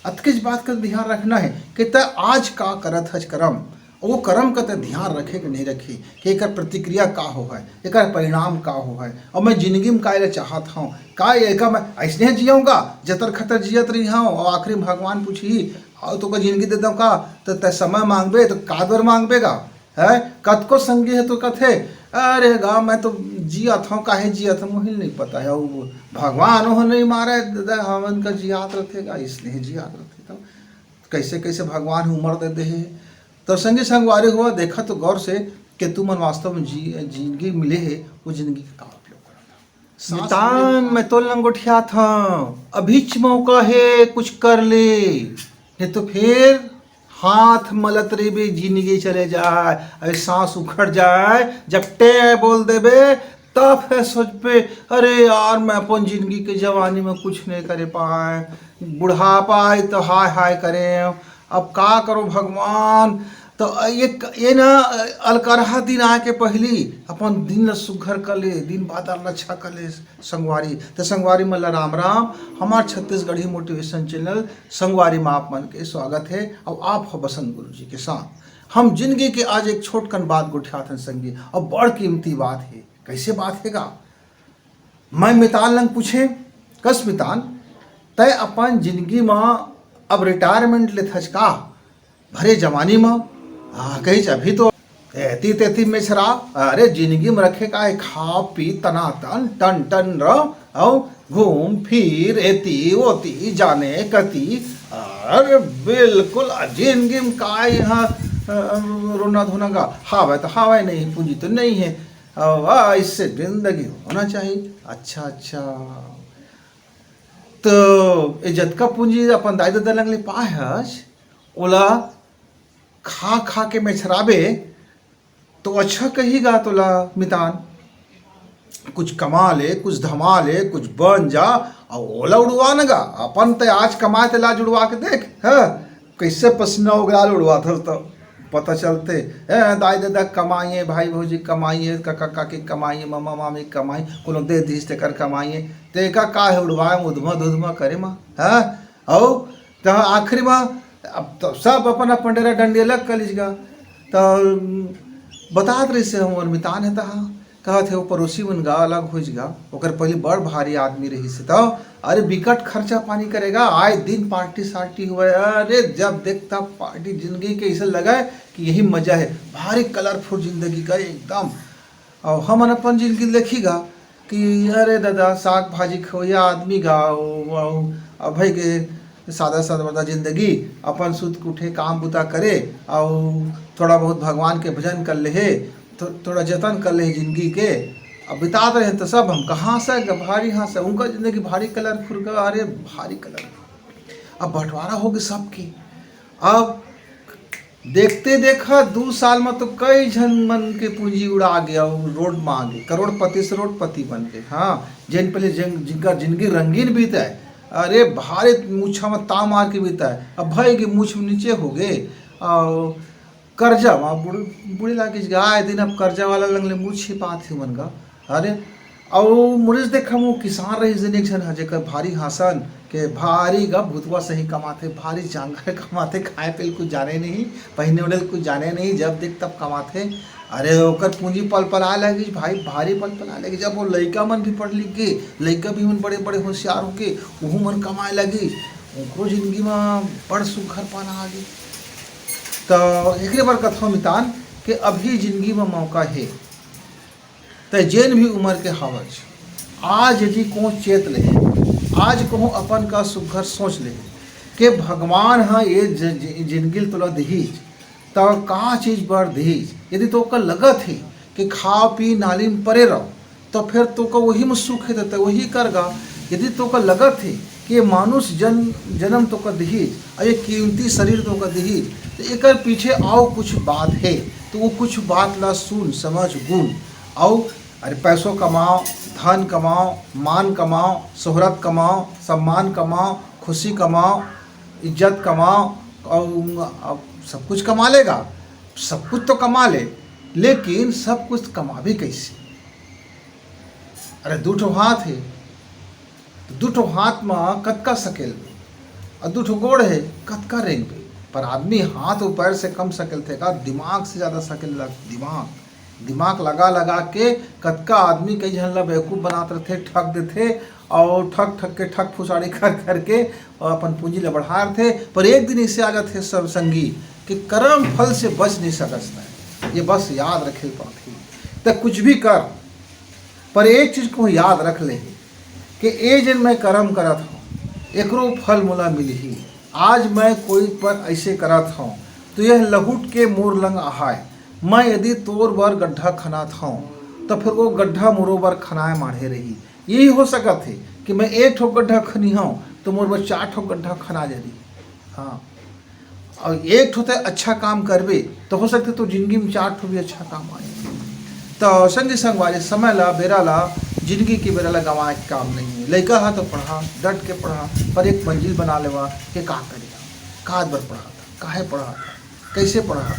अतकिच बात का ध्यान रखना है कि त आज का करत हज कर्म, वो कर्म का ध्यान रखे कि नहीं रखे, कि एक प्रतिक्रिया का हो है, एक परिणाम का हो है, और मैं जिंदगी में का चाहत हूँ, का एक मैं ऐसने जियूँगा जतर खतर जियत रही हूँ, और आखिरी भगवान पूछी और तो जिंदगी दे दो का, तो तय समय मांगबे तो कादर मांगबेगा है। कत को संगी है तो कथे अरे गा मैं तो जियत हूँ, काहे जियत हूँ मुझे नहीं पता है, वो भगवान हो नहीं मारे हमन का जियात रखेगा, इसलिए जियात रखे तो कैसे कैसे भगवान उम्र दे दे है। तो संगी संगवारी हुआ देखा तो गौर से कि तू मन वास्तव में जिंदगी मिले है, वो जिंदगी का उपयोग करता मितान। मैं तो लंगोटिया था, अभीच मौका है कुछ कर ले, नहीं तो फिर हाथ मलत रे बे जिंदगी चले जाए, अरे सांस उखड़ जाए, जब टे बोल देबे तब है सोच पे अरे यार मैं अपन जिंदगी के जवानी में कुछ नहीं करे पाए, बुढ़ापा आए तो हाय हाय करें, अब का करो भगवान। तो ये ना अलकरहा दिन आए के पहली अपन दिन सुघर कर ले, दिन बादल अच्छा कर ले संगवारी। तो संगवारी मतलब राम राम, हमार छत्तीसगढ़ी मोटिवेशन चैनल संगवारी में आप मन के स्वागत है। और आप हो बसंत गुरु जी के साथ। हम जिंदगी के आज एक छोटकन बात गुठियात हैं संगी, और बड़ कीमती बात है। कैसे बात है गा, मैं मितान लंग पूछे कस मितान तय अपन जिंदगी में अब रिटायरमेंट ले थस का भरे जवानी में कही अभी तो एती तेती में छरा, अरे जिंदगी में रखे का है खा पी तना तन टन टन रहो, घूम फिर एती ओती जाने कती, अरे बिल्कुल जिंदगी में का यहाँ रोना धोना का हावे तो हावे नहीं, पूंजी तो नहीं है, इससे जिंदगी होना चाहिए। अच्छा अच्छा, तो ये जतका पूंजी अपन दाई दादा लंग ले पाहस ओला खा खा के मेछराबे तो अच्छा कहीगा तोला मितान, कुछ कमा ले, कुछ धमा ले, कुछ बन जा और ओला उड़वा न गा। अपन तो आज कमाए तो लाज उड़वा के देख है, कैसे पसीना उगराल उड़वा था तो पता चलते है। दाई दादा कमाइए, भाई भौजी कमाइए, काका काकी कमाइए, मामा मामी कमाई, कोनो दे दीस तेकर कमाइए, तेका का है उड़वाए उधमा धुधमा करे माँ है। और तो आखिरी में अब तो सब अपन अपन डेरा डंडी अलग कर लीजिएगा। तो बतात रही से हम मितान है तहा कहते वो पड़ोसी मन गा अलग हो जाएगा, ओकर पहले बड़ भारी आदमी रही से, तो अरे बिकट खर्चा पानी करेगा, आए दिन पार्टी सार्टी हुए, अरे जब देखता पार्टी, जिंदगी के ऐसा लगा है कि यही मजा है, भारी कलरफुल जिंदगी का एकदम। और हम अपन जिंदगी देखीगा कि अरे दादा साग भाजी खोया आदमी गाओ भाई के सादा सादा जिंदगी, अपन सुध उठे काम बुता करे और थोड़ा बहुत भगवान के भजन कर ले, थोड़ा जतन कर ले जिंदगी के, अब बिता रहे तो सब हम कहाँ से भारी, हाँ से उनका जिंदगी भारी कलरफुल का, अरे भारी कलर। अब बंटवारा हो गए सबकी। अब देखते देखा 2 साल में तो कई जन मन के पूंजी उड़ा गया, रोड में आ गए, करोड़पति से रोडपति बन गए। हाँ, जिन पहले जिनका जिंदगी रंगीन बीता है, अरे भारी मूछा में ताम मार के बीता है, अब भाई के मूछ नीचे हो गए और कर्जा वहाँ बुढ़ी लागे आए दिन अब कर्जा वाला लंगले मुँह छिपाते मन गा। अरे और मुझे देखा वो किसान रही एक जन है जेकर भारी हासन के भारी गा भूतवा सही कमाते, भारी जांगर कमाते, खाए पे कुछ जाने नहीं, पहने उड़े कुछ जाने नहीं, जब देख तब कमाते। अरे ओकर पूंजी पल पल आ लगी भाई, भारी पल पल आ लगी। जब वो लड़का मन भी पढ़ लिख गए, लड़का भी मन बड़े बड़े होशियार हो गए, वह मन कमाए लगी, उनको जिंदगी में बड़ सुखर पाना आ गई। तो एक बार कथा मितान कि अभी जिंदगी में मौका है, तो जेन भी उम्र के हवज आज यदि को चेत ले, आज को अपन का सुघर सोच ले कि भगवान हाँ ये जिंदगी तोला दीज तो का चीज़ बढ़ दीज। यदि तो का लगत है कि खा पी नाली में परे रहो, तो फिर तो का वही में सुख है तो वही करगा। यदि तो का लगत है कि ये मानुष जन्म तो का दीज और ये कीमती शरीर तो का दीज, तो एक पीछे आओ कुछ बात है, तो वो कुछ बात ला सुन समझ गुण। आओ अरे पैसों कमाओ, धन कमाओ, मान कमाओ, शोहरत कमाओ, सम्मान कमाओ, खुशी कमाओ, इज्जत कमाओ, और सब कुछ कमा लेगा, सब कुछ तो कमा ले, लेकिन सब कुछ कमा भी कैसे। अरे 2 ठो हाथ है, 2 ठो हाथ में कतका सकेल, और 2 ठो गोड़ है, कतका रेंग पे। पर आदमी हाथ और पैर से कम सकल थे का, दिमाग से ज़्यादा सकल दिमाग लगा लगा के कतका आदमी कई झल्ला बेवकूफ़ बनाते रहे, ठग देते और ठग ठग के ठग फुसाड़ी कर करके और अपन पूंजी ले बढ़ा रहे थे। पर एक दिन इससे आ जाते सब संगी कि कर्म फल से बच नहीं सकता है, ये बस याद रखे पाती। तो कुछ भी कर, पर एक चीज़ को याद रख ले कि ए जन मैं कर्म करत हूँ एकरो फल मोला मिलही। आज मैं कोई पर ऐसे करत हूँ तो यह लहुट के मोर लंग आहाय। मैं यदि तोर बर गड्ढा खनात हूँ तो फिर वो गड्ढा मोरो बर खनाए माढ़े रही। यही हो सकत है कि मैं 1 ठो गड्ढा खनी हूँ तो मोर बर 4 ठो गड्ढा खना जरी। हाँ, और 1 ठो तो अच्छा काम करबे तो हो सकते तो जिंदगी में 4 ठो भी अच्छा काम आए। तो संग संग वाले समय ला बेरा ला जिंदगी के बेरा ला गंवाए के काम नहीं है। लड़का है तो पढ़ा, डट के पढ़ा, पर एक मंजिल बना लेवा कि का करेगा, का बर पढ़ा था, काहे पढ़ा था, कैसे पढ़ा था,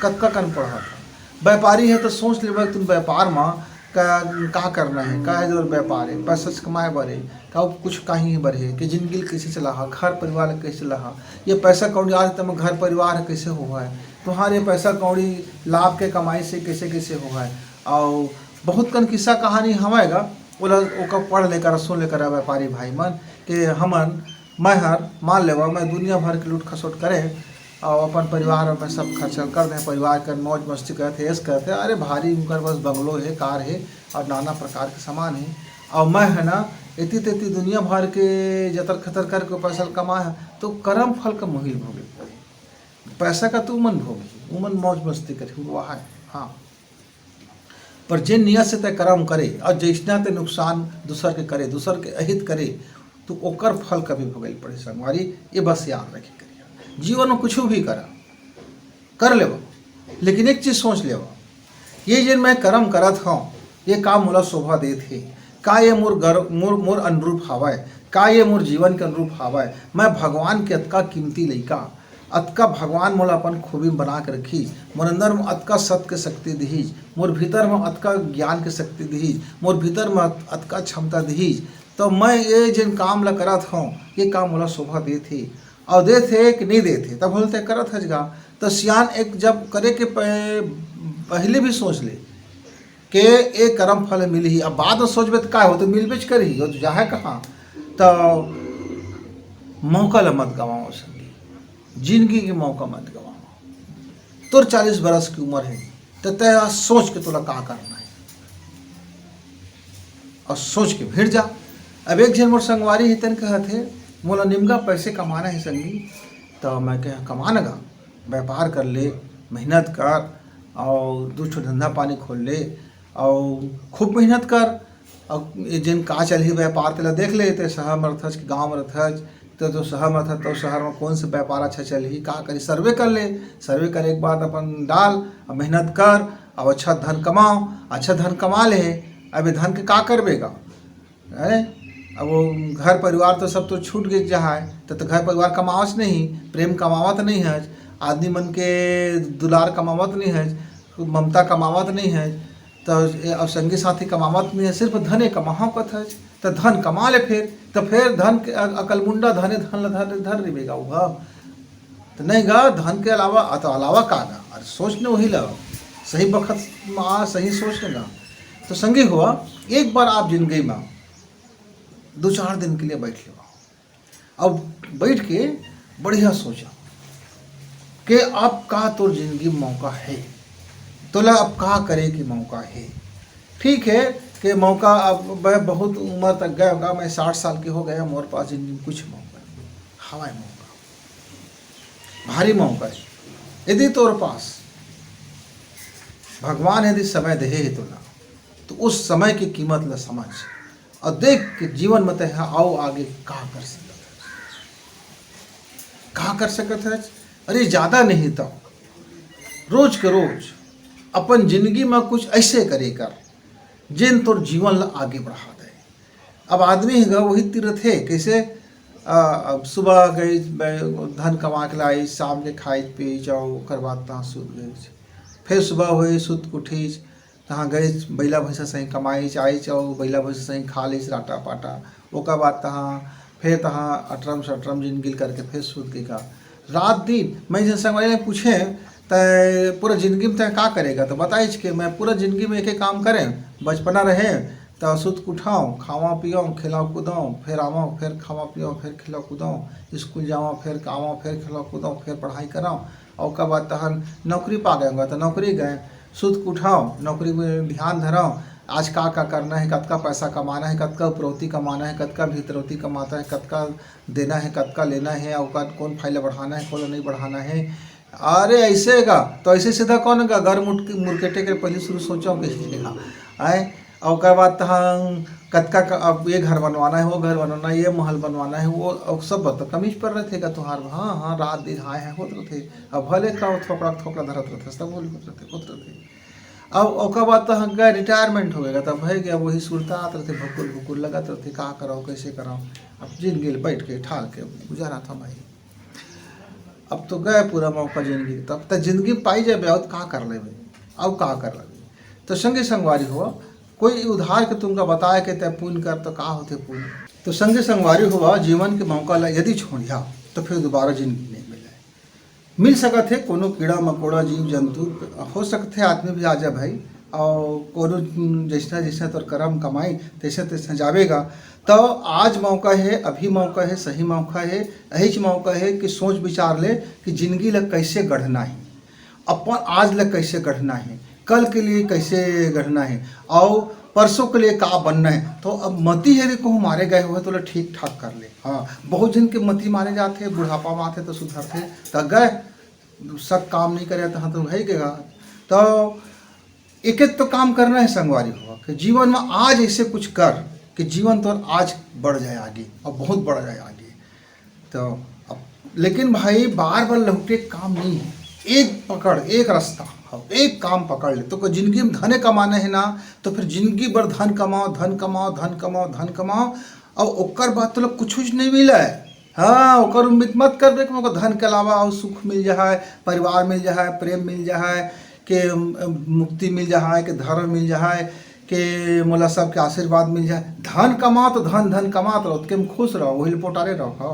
कतका कन पढ़ा था। व्यापारी है तो सोच लेवा तुम व्यापार में का करना है, का है जो व्यापार है, पैसा से कमाए बढ़े का कुछ कहीं बढ़े कि जिंदगी कैसे चला, घर परिवार कैसे चला, ये पैसा कौड़ी आज तक घर परिवार कैसे हुआ है, तुम्हारे पैसा कौड़ी लाभ के कमाई से कैसे कैसे हुआ है। और बहुत कन किस्सा कहानी हमारेगा बोला ओका पढ़ लेकर सुन लेकर व्यापारी भाई मन कि हमन मैं हर मान लेवा मैं दुनिया भर के लूट खसोट करें और अपन परिवार में सब खर्चा कर दें, परिवार कर मौज मस्ती करते ऐसे करते। अरे भारी उनका बस बंगलो है, कार है और नाना प्रकार के सामान है, और मैं है ना इतनी तेती दुनिया भर के जतर खतर करके पैसा कमा है। तो कर्म फल का मोहिल भोगे, पैसा का तू मन भोगी, उमन मौज मस्ती करे हुआ है। हाँ, पर जिन नियत से तय कर्म करे और जैसना ते नुकसान दूसर के करे, दूसर के अहित करे तो ओकर फल कभी भोगल पड़े संगवारी। ये बस याद रखे करिए, जीवन में कुछ भी करा कर लेवा, लेकिन एक चीज़ सोच लेवा, ये जिन मैं कर्म करत हूँ ये काम मोला शोभा देत है, का ये मोर अनुरूप हवाय, का ये मोर जीवन के अनुरूप हवाय। मैं भगवान के अतका कीमती लइका, अतका भगवान मोला अपन खूबी बना के रखी, मोर अंदर में अतका सत्य के शक्ति दीज, मोर भीतर में अतका ज्ञान के शक्ति दीज, मोर भीतर में अतका क्षमता दीज। तो मैं ये जिन काम ला करत हूँ ये काम मोला शोभा देथे और देथे कि नहीं देथे तब बोलते करत हजगा। तो सियान एक जब करे के पहले भी सोच ले कि एक कर्म फल मिली ही, अब बाद में सोचबे तो क्या हो तो मिल बेच कर ही हो तो जाए कहाँ। तो मौका ला मत गवाओ संगी, जिंदगी के मौका मत गवाओ। तोर 40 बरस की उम्र है तो तय सोच के तोला का करना है और सोच के भिड़ जा। अब एक जन मोर संगवारी ही तन कहते मोला निमगा पैसे कमाना है संगी, तो मैं कह कमाना गा, व्यापार कर ले, मेहनत कर और 2 ठो धंधा पानी खोल ले और खूब मेहनत कर। और जिन का चल व्यापार तेला देख ले, तो शहर में रहथस कि गाँव में रहथस, तो शहर में रहता तो शहर में कौन सा व्यापार अच्छा चल ही, का करी सर्वे कर ले, सर्वे करे के बाद अपन डाल और मेहनत कर और अच्छा धन कमाओ, अच्छा धन कमा ले। अभी धन के का करबेगा है, अब वो घर परिवार तो सब तो छूट गए जहाँ तो घर परिवार कमावत नहीं, प्रेम कमावत नहीं है, आदमी मन के दुलार कमावत नहीं है, ममता कमावत नहीं है, तो अब संगी साथी कमावत नहीं है, सिर्फ धने कमाओ कथ है। तो धन कमा ले तो फिर धन के अकलमुंडा धने धन धर रिबेगा वह तो नहीं गा, धन के अलावा तो अलावा का गा, अरे सोचने वही लगा सही वक्त में सही सोचने गा। तो संगी हुआ एक बार आप जिंदगी में 2-4 दिन के लिए बैठ लो, अब बैठ के बढ़िया सोचा कि अब का तो जिंदगी मौका है, तोला अब का करे कि मौका है। ठीक है कि मौका अब मैं बहुत उम्र तक गया होगा, मैं 60 साल के हो गया, मोर पास जिंदगी में कुछ मौका नहीं, हवाई मौका, भारी मौका है। यदि तोर पास भगवान यदि समय दे है तोला, तो उस समय की कीमत ला समझ और देख कि जीवन में तय आओ आगे का कर सकत है, का कर सकत है। अरे ज़्यादा नहीं तो रोज के रोज अपन जिंदगी में कुछ ऐसे करे कर जिन तोर जीवन ला आगे बढ़ा दे। अब आदमी है वही तीर्थ है कैसे, अब सुबह गई धन कमा के लाई, शाम के खाई पी जाओ, ओकर बाद तहाँ सुत गई, फिर सुबह हुई सुत उठी तहाँ गई बैला भैंसा सही कमाई आई जाओ, बैला भैंसा सही खा ली राटा पाटा, ओकर बाद तहाँ फिर तहाँ अटरम शटरम जिंदगी करके फिर सूत के का रात दिन। मैं जैसे संगवारी पूछे त पूरा जिंदगी में तय का करेगा, तो बताइए कि मैं पूरा जिंदगी में एक ही काम करें, बचपना रहे तो सुत के उठाऊँ, खावा पियाऊँ, खिलाओ कूदाऊँ, फिर आवाऊँ, फिर खावा पियाऊँ, फिर खिलाओ कूदाऊँ, स्कूल जाऊँ, फिर आवाऊँ, फिर खिलाओ कूदाऊँ, फिर पढ़ाई कराऊँ, और उसके बाद तहन नौकरी पा गएगा तो नौकरी गए, सुत के उठाऊँ, नौकरी में ध्यान धराऊँ, आज का करना है, कतका पैसा कमाना है, कतका उपरौती कमाना है, कतका भीतरौती कमाता है, कतका देना है, कतका लेना है, और कौन फाइल बढ़ाना है, कौन नहीं बढ़ाना है। अरे ऐसे का तो ऐसे सीधा कौन का घर मुर्केटे के पहले शुरू सोचो कि आए, और उसके बाद तहाँ कतका अब ये घर बनवाना है, वो घर बनवाना है, ये महल बनवाना है, वो और सब बता कमीज पर रहे थे का तुहार। हाँ हाँ रात दिन हाँ है होते रहे। अब भले का थोपड़ा थोपड़ा धरत रहे सब होते रहे। अब उसके बाद तो गए रिटायरमेंट हो गया, तब है गया वही सुरता आते रहते, भुकुर भुकुर लगत रहते, कहाँ कराओ कैसे कराओ। अब जिंदगी बैठ के ठाल के गुजारा था भाई। अब तो गए पूरा मौका जिंदगी, तब तक जिंदगी पाई जाए और का कर ले भाई, अब का कर लगे। तो संगे संगवारी हुआ कोई उधार के तुमका बताए के तय पुण्य कर तो का होते पुण्य। तो संगे संगवारी हुआ जीवन के मौका ला यदि छोड़िया तो फिर दोबारा जिंदगी नहीं मिले। मिल सकत है कोनो कीड़ा मकोड़ा जीव जंतु, हो सकते है आदमी भी आ जाए भाई, और कोनो जैसा जैसा तोर कर्म कमाई तैसे तैसे जावेगा। तो आज मौका है, अभी मौका है, सही मौका है, यही मौका है कि सोच विचार ले कि जिंदगी ला कैसे गढ़ना है, अपन आज ला कैसे गढ़ना है, कल के लिए कैसे गढ़ना है, और परसों के लिए का बनना है। तो अब मती है को मारे गए हुए तो ठीक ठाक कर ले। हाँ बहुत जन के मती मारे जाते, बुढ़ापा में आते तो सुधरते, तो गए सब काम नहीं करे तो है गएगा। तो एक एक तो काम करना है संगवारी हुआ कि जीवन में आज ऐसे कुछ कर कि जीवन तो आज बढ़ जाए आगे, और बहुत बढ़ जाए आगे। तो अब लेकिन भाई बार बार लौटे काम नहीं है, एक पकड़ एक रास्ता, एक काम पकड़ ले। तो जिंदगी में धने कमाना है ना, तो फिर जिंदगी भर धन कमाओ धन कमाओ धन कमाओ धन कमाओ, और ओकर बाद तो कुछ नहीं मिला है। हाँ ओकर उम्मीद मत कर दे कि धन के अलावा और सुख मिल जाए, परिवार मिल जाए, प्रेम मिल जाए, कि मुक्ति मिल जाए, कि धर्म मिल जाए, कि मोला सबके आशीर्वाद मिल जाए। धन कमाओ तो धन धन कमात रहो, तो खुश रहो, वही पोटारे रहो।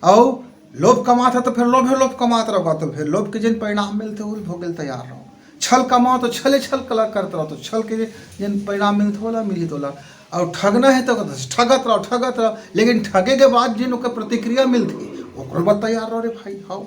और लोभ कमात है तो फिर लोभ कमात रहो, तो फिर लोभ के जिन परिणाम मिलते वो भोगे तैयार रहो। छल कमाओ तो छल कला करते रहो, तो छल के जिन परिणाम मिलते होला मिली तोला। और ठगना है तो ठगत रहो, लेकिन ठगे के बाद जिन प्रतिक्रिया मिलती वो तैयार रहो रे भाई। हाँ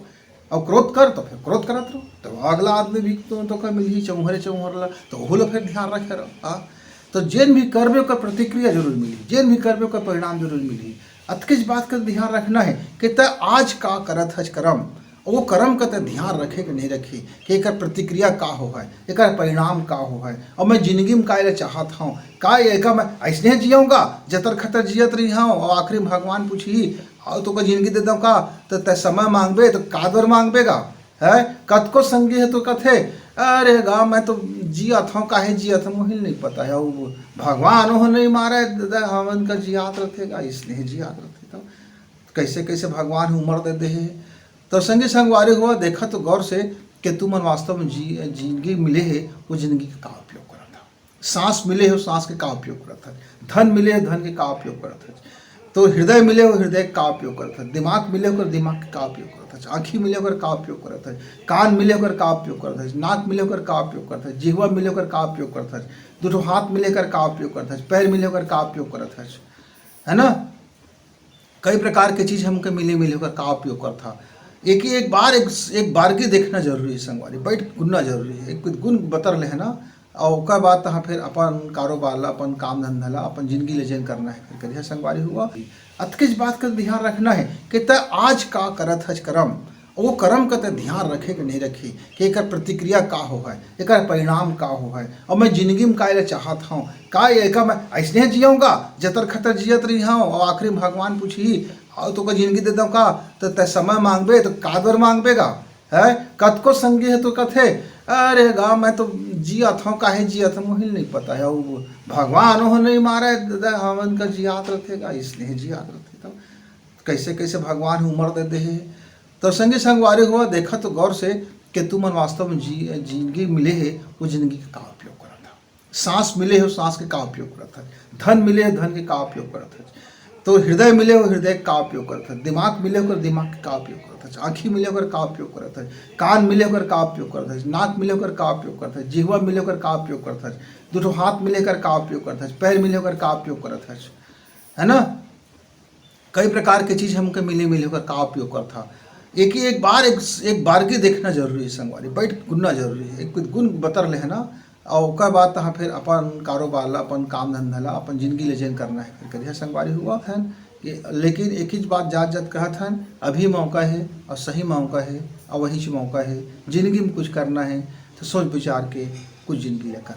और क्रोध कर तो फिर क्रोध करत रहो, तो अगला आदमी भी तो मिल ही चौहर ला, तो वो फिर ध्यान रखे रहो। हाँ तो जिन भी कर्मों का प्रतिक्रिया जरूर मिली, जिन भी कर्मों का परिणाम जरूर मिली। अतकिस बात का ध्यान रखना है कि तय आज का करत हज कर्म, वो कर्म का तय ध्यान रखे कि नहीं रखे, कि एक प्रतिक्रिया का हो है, एक परिणाम का हो है। और मैं जिंदगी में का चाहत हूँ, का एक मैं ऐसने जियूँगा जतर खतर जियत रही हूँ, और आखिरी भगवान पूछी और तो जिंदगी दे दो का, तो तय समय मांगबे तो कादर मांगबेगा है। कतको संगी है तो कथे अरे गा मैं तो जियत हूँ, काहे जियत हूँ मुझे नहीं पता है, वो भगवान हो नहीं मारे हमन का जियात रखेगा, इसलिए जियात रखे। तो कैसे कैसे भगवान उम्र दे दे है। तो संगे संगवारी हुआ देखा तो गौर से कि तुम वास्तव में जिंदगी मिले है, वो जिंदगी का उपयोग करा था। सांस मिले हो सांस के का उपयोग करा था, धन मिले हो धन के का उपयोग करा था, तो हृदय मिले हो हृदय का उपयोग करता है, दिमाग मिले होकर दिमाग का उपयोग करता है, आँखी मिले होकर का उपयोग करता है, कान मिले होकर का उपयोग करता है, नाक मिले होकर का उपयोग करता है, जिह्वा मिले होकर का उपयोग करता है, दोनों हाथ मिलेकर का उपयोग करता है, पैर मिले होकर का उपयोग करता है ना। कई प्रकार की चीज़ हमको मिले होकर का उपयोग करता है। एक बार की देखना जरूरी है संगवारी, बैठ गुनना जरूरी है, एक गुण बतर ले है ना। और ओकर बाद तहाँ फिर अपन कारोबार ला, अपन काम धंधा ला, अपन जिंदगी ले जेन करना है फिर करिया संगवारी हुआ। अतकिस बात का ध्यान रखना है कि तय आज का करत हज कर्म, वो कर्म का तय ध्यान रखे कि नहीं रखे, कि एक प्रतिक्रिया का हो है, एक परिणाम का हो है। और मैं जिंदगी में का चाहत हूँ, का एक मैं ऐसने जियूँगा जतर खतर जियत रही हूँ, और आखिरी भगवान पूछी और तो जिंदगी दे दो का, तो तय समय मांगबे तो कादर मांगबेगा है। कतको संगी है तो कथे अरे गा मैं तो जियत हूँ, काहे जियत हूँ मुझे नहीं पता है, वो भगवान हो नहीं मारे हमन का जियात रखेगा, इसलिए जियात रखे। तो कैसे कैसे भगवान उम्र दे दे है। तो संगे संगवारी हुआ देखा तो गौर से कि तुम वास्तव में जिंदगी मिले है, वो जिंदगी का उपयोग करा था। सांस मिले हो सांस के का उपयोग करा था, धन मिले हो धन के का उपयोग करा था, तो हृदय मिले हो हृदय का उपयोग करता है, दिमाग मिले होकर दिमाग का उपयोग करता है, आँखी मिले होकर का उपयोग करता है, कान मिले होकर का उपयोग करता है, नाक मिले होकर का उपयोग करता है, जिह्वा मिले होकर का उपयोग करता है, दोनों हाथ मिलेकर का उपयोग करता है, पैर मिले होकर का उपयोग करता है ना। कई प्रकार की चीज़ हमके मिले मिले होकर का उपयोग करता। एक बार की देखना जरूरी है संगवारी, बैठ गुनना जरूरी है, एक गुण बतर ले है ना। और ओकर बाद तहाँ फिर अपन कारोबार ला, अपन काम धंधा ला, अपन जिंदगी ले जेन करना है फिर करिया संगवारी हुआ है। लेकिन एक ही बात जात कहत हन, अभी मौका है और सही मौका है और वही मौका है, जिंदगी में कुछ करना है तो सोच विचार के कुछ जिंदगी ले कर।